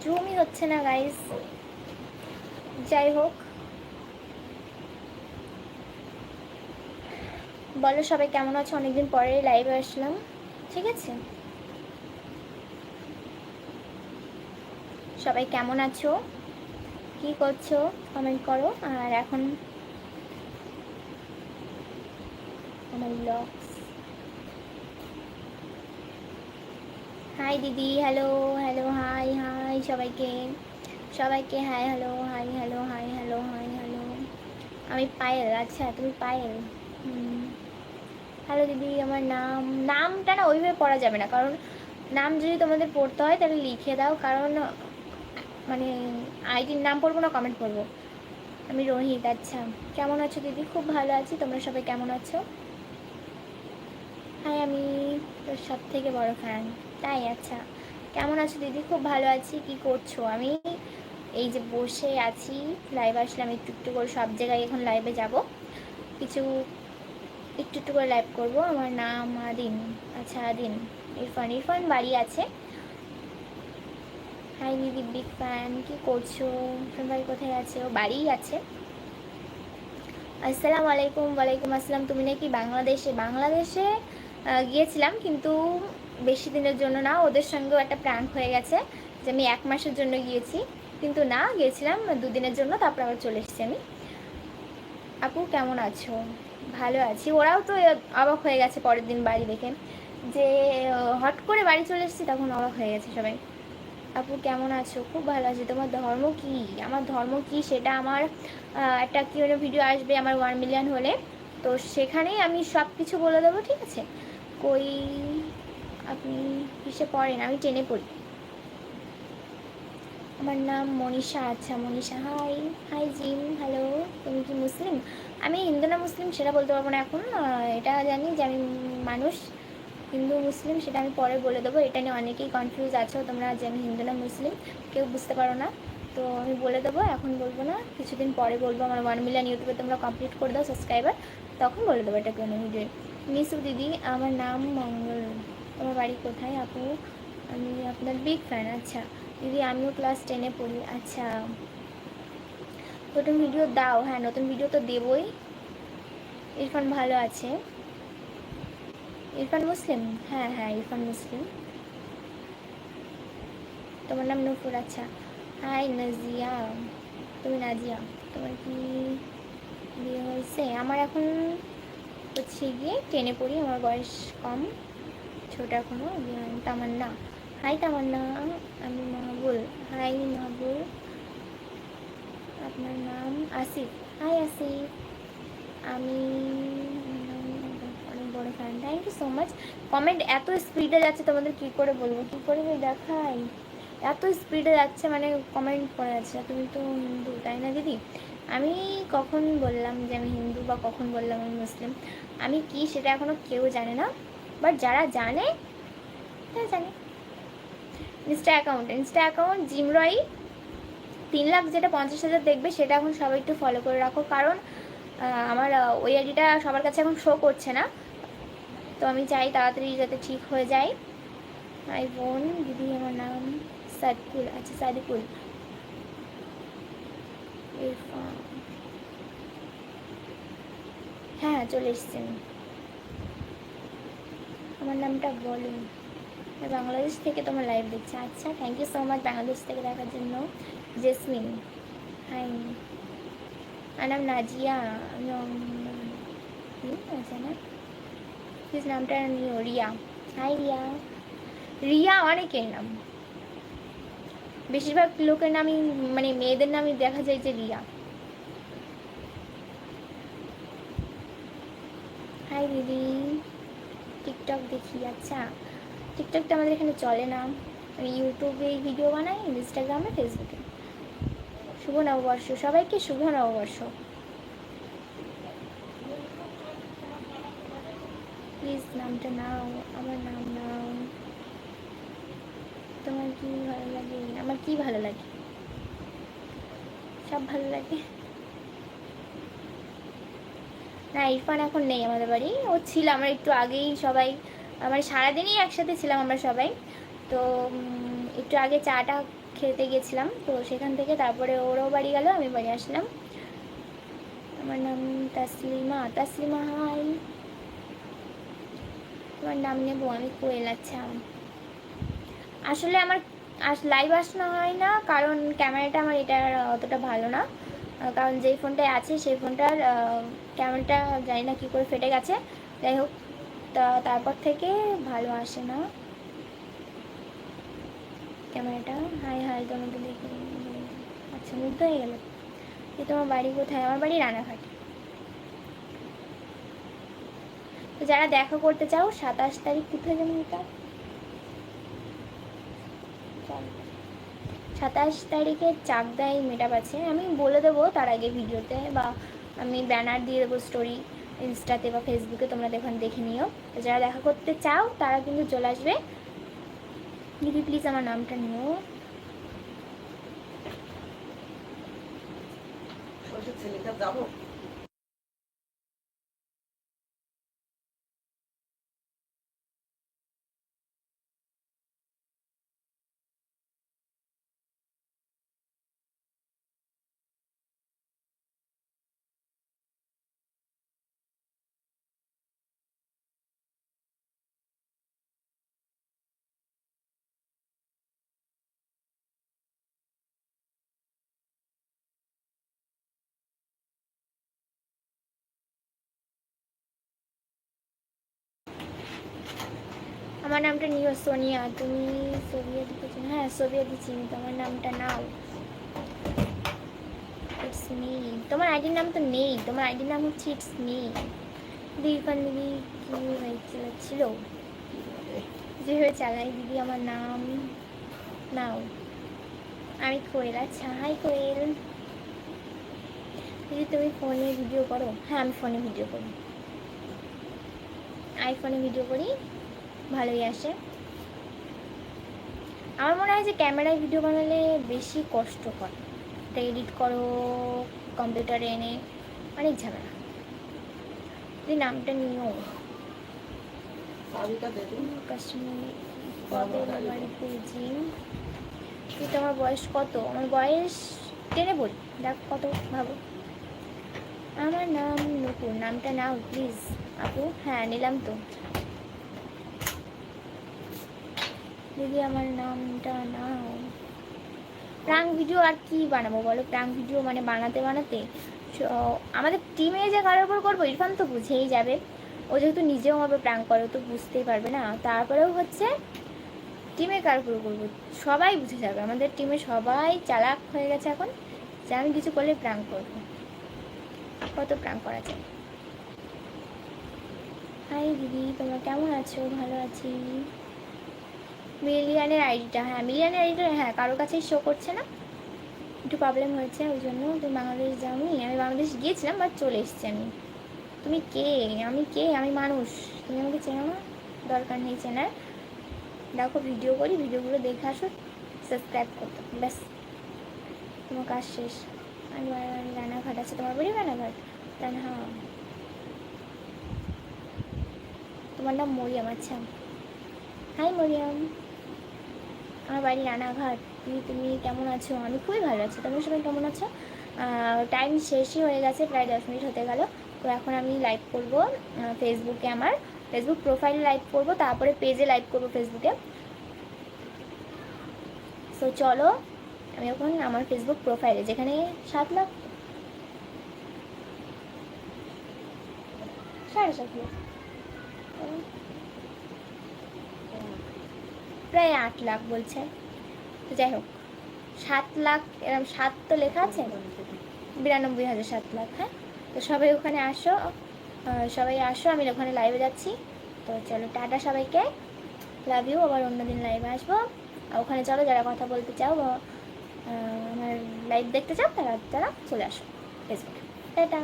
জুমই হচ্ছে না গাইস। যাই হোক, বলো সবাই কেমন আছো? অনেকদিন পরে লাইভে আসলাম, ঠিক আছে? সবাই কেমন আছো, কি করছো, কমেন্ট করো। আর এখন আমার ব্লগস। হাই দিদি, হ্যালো হ্যালো, হাই হাই সবাইকে, সবাইকে hi hello, hi hello, hi hello, hi hello. আমি পায়েল। আচ্ছা তুমি পায়েল। হ্যালো দিদি, আমার নামটা না ওইভাবে পড়া যাবে না, কারণ নাম যদি তোমাদের পড়তে হয় তাহলে লিখে দাও, কারণ মানে আইডির নাম পড়বো না, কমেন্ট করবো। আমি রোহিত। আচ্ছা, কেমন আছো দিদি? খুব ভালো আছি, তোমরা সবাই কেমন আছো? হাই, আমি তোর সব থেকে বড় ফ্যান। তাই? আচ্ছা, কেমন আছো দিদি? খুব ভালো আছি। কি করছো? আমি এই যে বসে আছি, লাইভ আসলাম একটু একটু করে, সব জায়গায় এখন লাইভে যাব, কিছু একটু একটু করে লাইভ করব। আমার নাম আদিন। আচ্ছা আদিন, ইরফান। ইরফান বাড়ি আছে। হাই দিদি, বিগ ফ্যান। কি করছো? সবাই কোথায় আছে? ও বাড়িই আছে। আসসালামু আলাইকুম। ওয়ালাইকুম আসসালাম। তুমি নাকি বাংলাদেশে গিয়েছিলাম, কিন্তু বেশি দিনের জন্য না, ওদের সঙ্গেও একটা প্র্যাঙ্ক হয়ে গেছে যে আমি 1 মাসের জন্য গিয়েছি, কিন্তু না, গিয়েছিলাম 2 দিনের জন্য, তারপর আবার চলে এসেছি আমি। আপু কেমন আছো? ভালো আছি। ওরাও তো অবাক হয়ে গেছে পরের দিন বাড়ি দেখে, যে হট করে বাড়ি চলে এসেছি, তখন অবাক হয়ে গেছে সবাই। আপু কেমন আছো? খুব ভালো আছি। তোমার ধর্ম কি? আমার ধর্ম কি সেটা আমার একটা কিউএনএ ভিডিও আসবে আমার 1 মিলিয়ন হলে, তো সেখানেই আমি সব কিছু বলে দেবো, ঠিক আছে? কই আপনি কিসে পড়েন? আমি 10-এ পড়ি। আমার নাম মনীষা। আচ্ছা Manisha, hi. Hi Jim, hello. তুমি কি মুসলিম? আমি হিন্দু না মুসলিম সেটা বলতে পারবো না এখন। এটা জানি যে আমি মানুষ, হিন্দু মুসলিম সেটা আমি পরে বলে দেবো। এটা নিয়ে অনেকেই কনফিউজ আছো তোমরা, যে আমি হিন্দু না মুসলিম, কেউ বুঝতে পারো না, তো আমি বলে দেবো, এখন বলবো না, কিছুদিন পরে বলবো। আমার 1 মিলিয়ন ইউটিউবে তোমরা কমপ্লিট করে দাও সাবস্ক্রাইবার, তখন বলে দেবো এটা কোনো ভিডিও। মিসু দিদি, আমার নাম মঙ্গল। তোমার বাড়ি কোথায় আপু? আমি আপনার বিগ ফ্যান। আচ্ছা দিদি, আমিও ক্লাস 10-এ পড়ি। আচ্ছা, নতুন ভিডিও দাও। হ্যাঁ, নতুন ভিডিও তো দেবই। ইরফান ভালো আছে। ইরফান মুসলিম? হ্যাঁ হ্যাঁ, ইরফান মুসলিম। তোমার নাম নূপুর। আচ্ছা, হাই নাজিয়া। তুমি নাজিয়া, তোমার কি বিয়ে হয়েছে? আমার এখন হচ্ছে গিয়ে 10-এ পড়ি, আমার বয়স কম, ছোট এখনও, বিয়ে হয়নি। তামান্না, হাই তামান্না। আমি মাহবুল। হাই মাহবুল। আপনার নাম? আসিফ। হাই আসিফ। আমি অনেক বড় fan. Thank you so much. Comment এত স্পিডে যাচ্ছে, তোমাদের কী করে বলবো, কী করে দেখাই, এত স্পিডে যাচ্ছে, মানে কমেন্ট করে যাচ্ছে। তুমি তো হিন্দু, তাই না দিদি? আমি কখন বললাম যে আমি হিন্দু, বা কখন বললাম আমি মুসলিম? আমি কি সেটা এখনও কেউ জানে না, বাট যারা জানে তারা জানে। ইনস্টা অ্যাকাউন্ট জিম রয় 3 লাখ, যেটা 50,000 দেখবে, সেটা এখন সবাই একটু ফলো করে রাখো, কারণ আমার ওই আইডিটা সবার কাছে এখন শো করছে না, তো আমি চাই তাড়াতাড়ি যাতে ঠিক হয়ে যায়। হাই বোন। দিদি, আমার নাম সাদিকুল। আচ্ছা সাদিকুল। ইরফান, হ্যাঁ হ্যাঁ, চলে এসছেন। আমার নামটা বলো। বাংলাদেশ থেকে তোমার লাইভ দেখছি। আচ্ছা, thank you so much Bangladesh থেকে দেখার জন্য। জেসমিন, হাই। আমার নাম নাজিয়া। আচ্ছা না, প্লিজ নামটা নিও। রিয়া, হাই রিয়া। রিয়া অনেকের নাম, বেশিরভাগ লোকের নামই, মানে মেয়েদের নামই দেখা যায় যে রিয়া। হাই দিদি, টিকটক দেখি। আচ্ছা, টিকটকটা আমাদের এখানে চলে না, আমি ইউটিউবে ভিডিও বানাই, ইনস্টাগ্রামে, ফেসবুকে। শুভ নববর্ষ সবাইকে, শুভ নববর্ষ। প্লিজ নামটা নাও, আমার নাম নাও। তোমার কি ভালো লাগে? আমার কি ভালো লাগে? সব ভালো লাগে। না, ইরফান এখন নেই আমাদের বাড়ি, ও ছিল, আমরা একটু আগেই সবাই, মানে সারাদিনই একসাথে ছিলাম আমরা সবাই, তো একটু আগে চাটা খেতে গেছিলাম, তো সেখান থেকে তারপরে ওরাও বাড়ি গেল, আমি বাড়ি আসলাম। আমার নাম তাসলিমা। তাসলিমা হাই। তোমার নাম নেবো আমি? কোয়েল। আচ্ছা, আসলে আমার লাইভ আসা হয় না, কারণ ক্যামেরাটা আমার এটার অতটা ভালো না। কারণ যেই ফোনটায় আছে সেই ফোনটার ক্যামেরাটা জানি না কী করে ফেটে গেছে। যাই হোক, তারপর থেকে ভালো আসে না ক্যামেরাটা। হাই হাই, তোমাকে দেখে আচ্ছা মুগ্ধ হয়ে গেল। যে তোমার বাড়ি কোথায়? আমার বাড়ি রানাঘাট। তো যারা দেখা করতে চাও 27 তারিখ, কোথায় যেন এটা, 27 তারিখে চাকদায় মিটআপ আছে। আমি বলে দেবো তার আগে ভিডিওতে, বা আমি ব্যানার দিয়ে দেবো স্টোরি ইনস্টাতে বা ফেসবুকে, তোমরা দেখুন দেখে নিও। তো যারা দেখা করতে চাও তারা কিন্তু চলে আসবে। দিদি প্লিজ আমার নামটা নিও। যাবো। আমার নামটা নিও সোনিয়া। তুমি সোভিয়া দিচ্ছ? হ্যাঁ সোভিয়া দিচ্ছি, তোমার নামটা নাও। It's me. তোমার আইডির নাম তো নেই, তোমার আইডির নাম হচ্ছে ইটস মি। দিদি দিদি কী চালাচ্ছিল, যেভাবে চালাই দিদি আমার নাম নাও। আমি কোয়েল। আচ্ছা হাই কোয়েল। দিদি তুমি ফোনে ভিডিও করো? হ্যাঁ আমি ফোনে ভিডিও করি, আইফোনে ভিডিও করি, ভালোই আসে। আমার মনে হয় যে ক্যামেরায় ভিডিও বানালে বেশি কষ্টকর, এটা এডিট করো কম্পিউটারে এনে, অনেক ঝামেলা। তুই নামটা নিও। কাশ্মীর কবে বাড়িতে জিম? তুই তো, আমার বয়স কত? আমার বয়স 10-এ পড়ি, দেখ কত ভাবো। আমার নাম নূপুর। নামটা নাও প্লিজ আপু। হ্যাঁ নিলাম তো দিদি, আমার নামটা নাও। প্রাঙ্ক ভিডিও আর কি বানাবো বলো? প্রাঙ্ক ভিডিও মানে বানাতে বানাতে আমাদের টিমে যে কারোর উপর করবো, ইরফান তো বুঝেই যাবে, ও যেহেতু নিজেও আমাকে প্রাঙ্ক করে তো বুঝতেই পারবে না। তারপরেও হচ্ছে টিমে কার উপর করবো, সবাই বুঝে যাবে, আমাদের টিমে সবাই চালাক হয়ে গেছে এখন, যে আমি কিছু করলে প্রাঙ্ক করবো। কত প্রাঙ্ক করা যায়। হাই দিদি, তোমরা কেমন আছো? ভালো আছি। মিলিয়ানের আইডিটা, হ্যাঁ মিলিয়ানের আইডিটা হ্যাঁ কারোর কাছেই শো করছে না, একটু প্রবলেম হয়েছে ওই জন্য। তুমি বাংলাদেশ যাওনি? আমি বাংলাদেশ গিয়েছিলাম বাট চলে এসেছি আমি। তুমি কে? আমি কে? আমি মানুষ, তুমি আমাকে চেনো না, দরকার নেই চেনার। দেখো ভিডিও করি, ভিডিওগুলো দেখে আসো, সাবস্ক্রাইব করতে, ব্যাস তোমার কাজ শেষ। আমি রানাঘাট আছে, তোমার বাড়ি রানাঘাট? তাই হ্যাঁ। তোমার নাম মরিয়াম? আচ্ছা হাই মরিয়াম, আমার বাড়ি রানাঘাট। তুমি কেমন আছো? আমি খুবই ভালো আছি, তোমরা সবাই কেমন আছো? টাইম শেষই হয়ে গেছে, প্রায় 10 মিনিট হতে গেল। তো এখন আমি লাইভ করব ফেসবুকে, আমার ফেসবুক প্রোফাইলে লাইভ করব, তারপরে পেজে লাইভ করব ফেসবুকে। সো চলো আমি এখন আমার ফেসবুক প্রোফাইলে, যেখানে 7 লাখ 7.5 লাখ প্রায় 8 লাখ বলছে, তো যাই হোক 7 লাখ এরকম 7 তো লেখা আছে, 92,000 7 লাখ। হ্যাঁ তো সবাই ওখানে আসো, সবাই আসো, আমি ওখানে লাইভে যাচ্ছি। তো চলো টাটা সবাইকে, লাভ ইউ। আবার অন্যদিন লাইভে আসবো, ওখানে চলো যারা কথা বলতে চাও বা আমার লাইভ দেখতে চাও তারা চলে আসো ফেসবুকে। টাটা।